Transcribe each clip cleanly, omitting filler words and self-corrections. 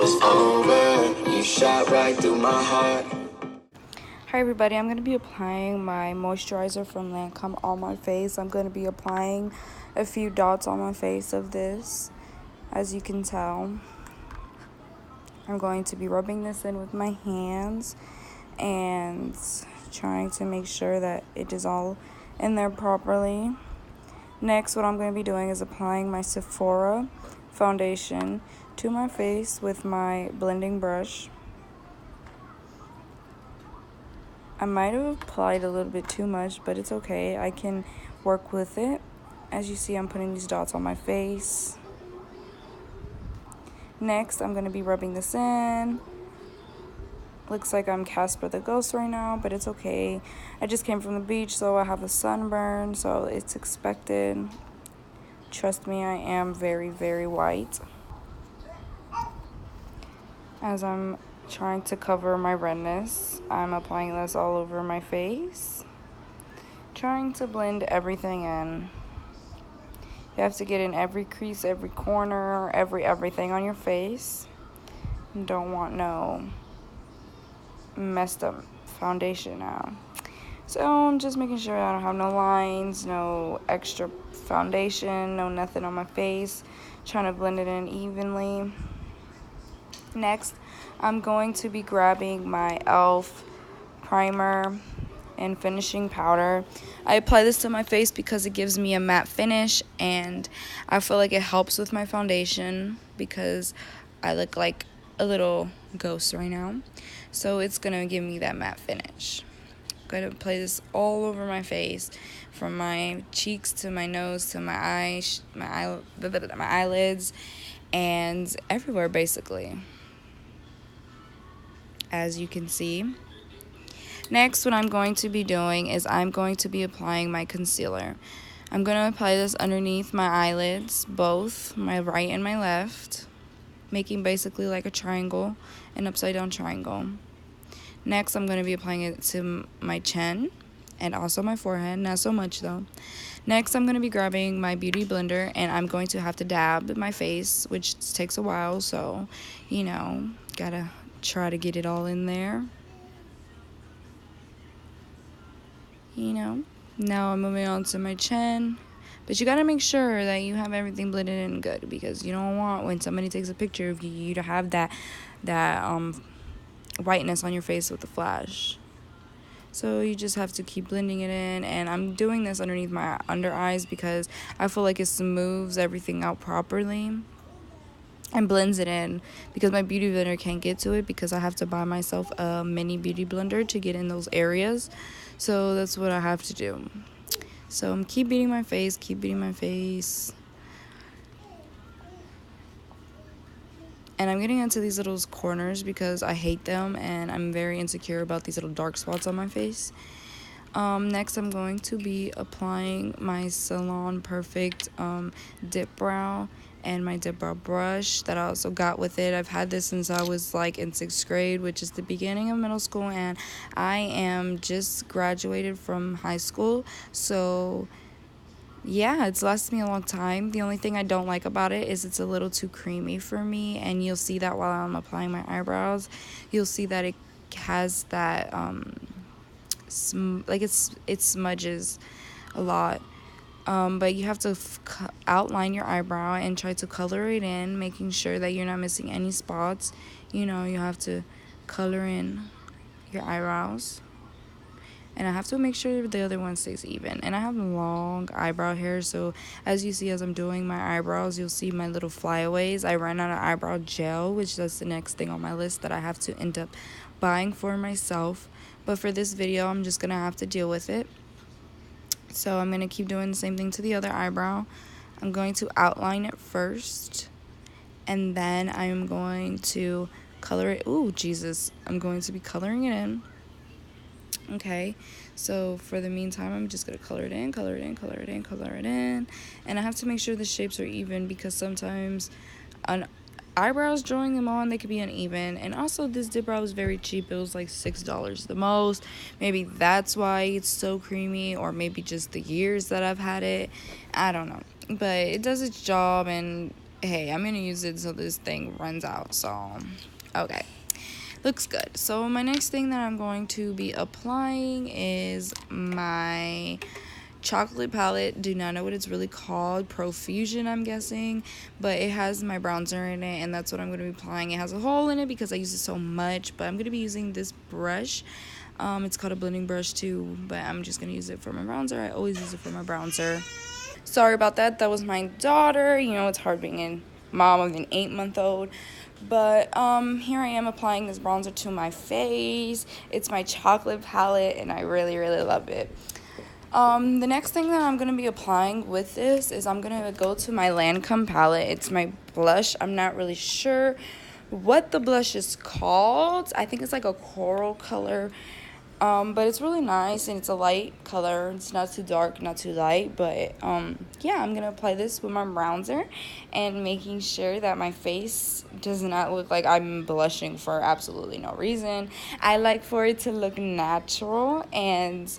was over. You shot right through my heart. Hi everybody, I'm going to be applying my moisturizer from Lancôme on my face. I'm going to be applying a few dots on my face of this, as you can tell. I'm going to be rubbing this in with my hands and trying to make sure that it is all in there properly. Next, what I'm going to be doing is applying my Sephora Foundation to my face with my blending brush. I might have applied a little bit too much, but it's okay. I can work with it. As you see, I'm putting these dots on my face. Next, I'm going to be rubbing this in. Looks like I'm Casper the Ghost right now, but it's okay. I just came from the beach, so I have a sunburn, so it's expected. Trust me, I am very, very white. As I'm trying to cover my redness, I'm applying this all over my face, trying to blend everything in. You have to get in every crease, every corner, everything on your face. You don't want no messed up foundation now. So I'm just making sure I don't have no lines, no extra foundation, no nothing on my face, trying to blend it in evenly. Next, I'm going to be grabbing my e.l.f. primer and finishing powder. I apply this to my face because it gives me a matte finish, and I feel like it helps with my foundation because I look like a little ghost right now. So it's going to give me that matte finish. I'm going to apply this all over my face, from my cheeks to my nose to my eyes, my eyelids, and everywhere basically, as you can see. Next, what I'm going to be doing is I'm going to be applying my concealer. I'm going to apply this underneath my eyelids, both my right and my left, making basically like a triangle, an upside down triangle. Next, I'm going to be applying it to my chin and also my forehead, not so much though. Next, I'm going to be grabbing my beauty blender, and I'm going to have to dab my face, which takes a while, so gotta try to get it all in there. Now I'm moving on to my chin, but you gotta make sure that you have everything blended in good, because you don't want, when somebody takes a picture of you to have that whiteness on your face with the flash. So you just have to keep blending it in, and I'm doing this underneath my under eyes because I feel like it smooths everything out properly and blends it in, because my beauty blender can't get to it because I have to buy myself a mini beauty blender to get in those areas. So that's what I have to do. So I'm keep beating my face. And I'm getting into these little corners because I hate them, and I'm very insecure about these little dark spots on my face. Next, I'm going to be applying my Salon Perfect dipbrow and my dipbrow brush that I also got with it. I've had this since I was like in 6th grade, which is the beginning of middle school, and I am just graduated from high school. So yeah, it's lasted me a long time. The only thing I don't like about it is it's a little too creamy for me, and you'll see that while I'm applying my eyebrows. You'll see that it has that it smudges a lot. But you have to outline your eyebrow and try to color it in, making sure that you're not missing any spots. You have to color in your eyebrows. And I have to make sure the other one stays even. And I have long eyebrow hair, so as you see, as I'm doing my eyebrows, you'll see my little flyaways. I ran out of eyebrow gel, which is the next thing on my list that I have to end up buying for myself. But for this video, I'm just going to have to deal with it. So I'm going to keep doing the same thing to the other eyebrow. I'm going to outline it first, and then I'm going to color it. Ooh, Jesus. I'm going to be coloring it in. Okay, so for the meantime, I'm just going to color it in. And I have to make sure the shapes are even, because sometimes on eyebrows, drawing them on, they could be uneven. And also, this dip brow was very cheap. It was like $6 the most. Maybe that's why it's so creamy, or maybe just the years that I've had it. I don't know. But it does its job, and hey, I'm gonna use it until this thing runs out. So, okay. Looks good. So my next thing that I'm going to be applying is my chocolate palette. Do not know what it's really called. Profusion, I'm guessing. But it has my bronzer in it, and that's what I'm going to be applying. It has a hole in it because I use it so much, but I'm going to be using this brush. It's called a blending brush too, but I'm just going to use it for my bronzer. I always use it for my bronzer. Sorry about that. That was my daughter. You know, it's hard being a mom of an 8-month-old. But here I am applying this bronzer to my face. It's my chocolate palette, and I really, really love it. The next thing that I'm going to be applying with this is I'm going to go to my Lancôme palette. It's my blush. I'm not really sure what the blush is called. I think it's like a coral color. But it's really nice, and it's a light color. It's not too dark, not too light, but yeah, I'm gonna apply this with my bronzer and making sure that my face does not look like I'm blushing for absolutely no reason. I like for it to look natural and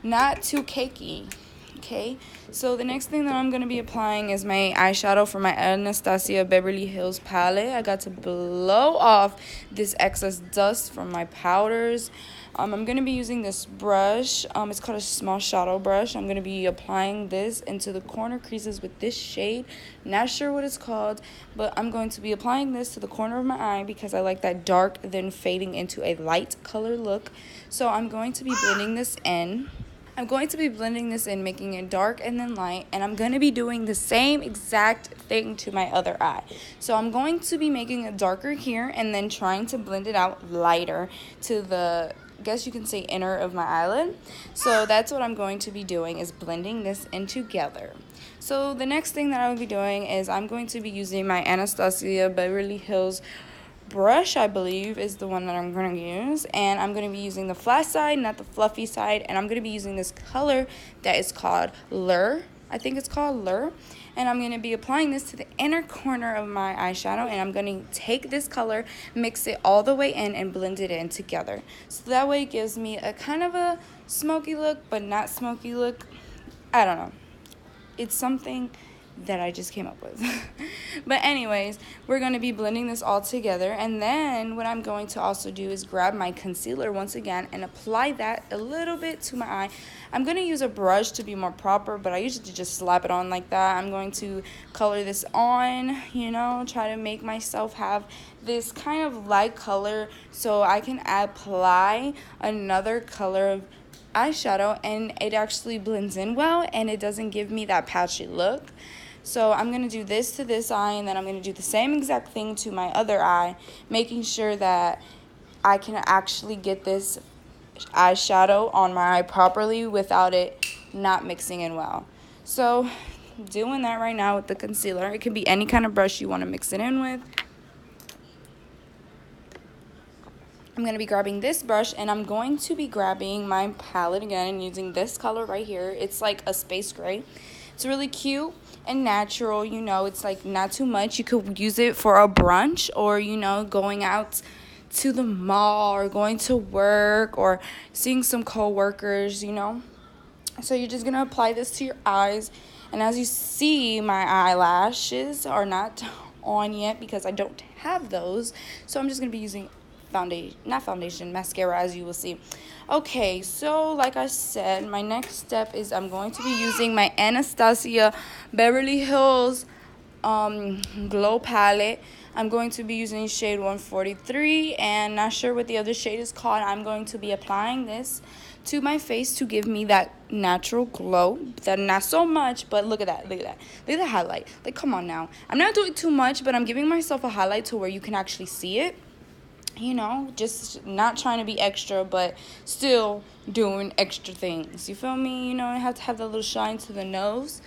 not too cakey. Okay, so the next thing that I'm going to be applying is my eyeshadow for my Anastasia Beverly Hills palette. I got to blow off this excess dust from my powders. I'm going to be using this brush. It's called a small shadow brush. I'm going to be applying this into the corner creases with this shade. Not sure what it's called, but I'm going to be applying this to the corner of my eye because I like that dark then fading into a light color look. So I'm going to be blending this in. Making it dark and then light, and I'm going to be doing the same exact thing to my other eye. So I'm going to be making it darker here and then trying to blend it out lighter to the, I guess you can say, inner of my eyelid. So that's what I'm going to be doing, is blending this in together. So the next thing that I will be doing is I'm going to be using my Anastasia Beverly Hills brush, I believe, is the one that I'm going to use, and I'm going to be using the flat side, not the fluffy side, and I'm going to be using this color that is called Lure. I think it's called Lure, and I'm going to be applying this to the inner corner of my eyeshadow, and I'm going to take this color, mix it all the way in, and blend it in together. So that way it gives me a kind of a smoky look, but not smoky look. I don't know. It's something that I just came up with. But anyways, we're going to be blending this all together, and then what I'm going to also do is grab my concealer once again and apply that a little bit to my eye. I'm going to use a brush to be more proper, but I usually just slap it on like that. I'm going to color this on, you know, try to make myself have this kind of light color so I can apply another color of eyeshadow and it actually blends in well and it doesn't give me that patchy look. So I'm going to do this to this eye, and then I'm going to do the same exact thing to my other eye, making sure that I can actually get this eyeshadow on my eye properly without it not mixing in well. So doing that right now with the concealer. It can be any kind of brush you want to mix it in with. I'm going to be grabbing this brush, and I'm going to be grabbing my palette again and using this color right here. It's like a space gray. It's really cute and natural, you know, it's like not too much. You could use it for a brunch, or, you know, going out to the mall or going to work or seeing some co-workers, you know. So you're just going to apply this to your eyes. And as you see, my eyelashes are not on yet because I don't have those. So I'm just going to be using mascara, as you will see. Okay, so like I said, my next step is I'm going to be using my Anastasia Beverly Hills Glow Palette. I'm going to be using shade 143, and not sure what the other shade is called. I'm going to be applying this to my face to give me that natural glow. That not so much, but look at that, look at the highlight. Like, come on now. I'm not doing too much, but I'm giving myself a highlight to where you can actually see it. You know, just not trying to be extra, but still doing extra things. You feel me? You know, I have to have that little shine to the nose.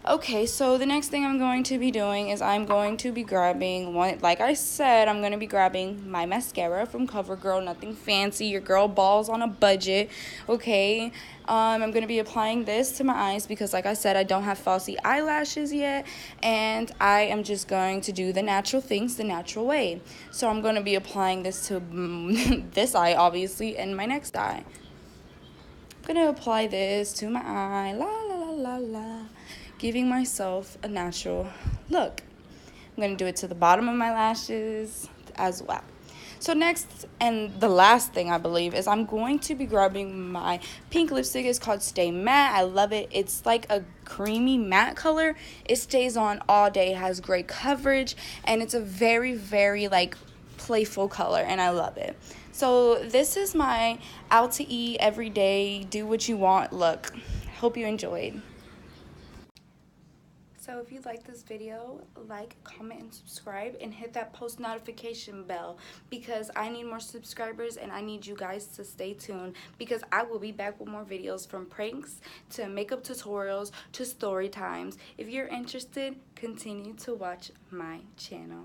Okay, so the next thing I'm going to be doing is I'm going to be grabbing one. Like I said, I'm going to be grabbing my mascara from CoverGirl. Nothing fancy. Your girl balls on a budget. Okay, I'm going to be applying this to my eyes because, like I said, I don't have falsy eyelashes yet, and I am just going to do the natural things the natural way. So I'm going to be applying this to this eye, obviously, and my next eye. I'm going to apply this to my eye. La la la la la. Giving myself a natural look. I'm going to do it to the bottom of my lashes as well. So next, and the last thing I believe, is I'm going to be grabbing my pink lipstick. It's called Stay Matte. I love it. It's like a creamy matte color. It stays on all day. It has great coverage, and it's a very, very like playful color, and I love it. So this is my out to eat everyday, do what you want look. Hope you enjoyed. So if you like this video, like, comment, and subscribe, and hit that post notification bell, because I need more subscribers and I need you guys to stay tuned, because I will be back with more videos, from pranks to makeup tutorials to story times. If you're interested, continue to watch my channel.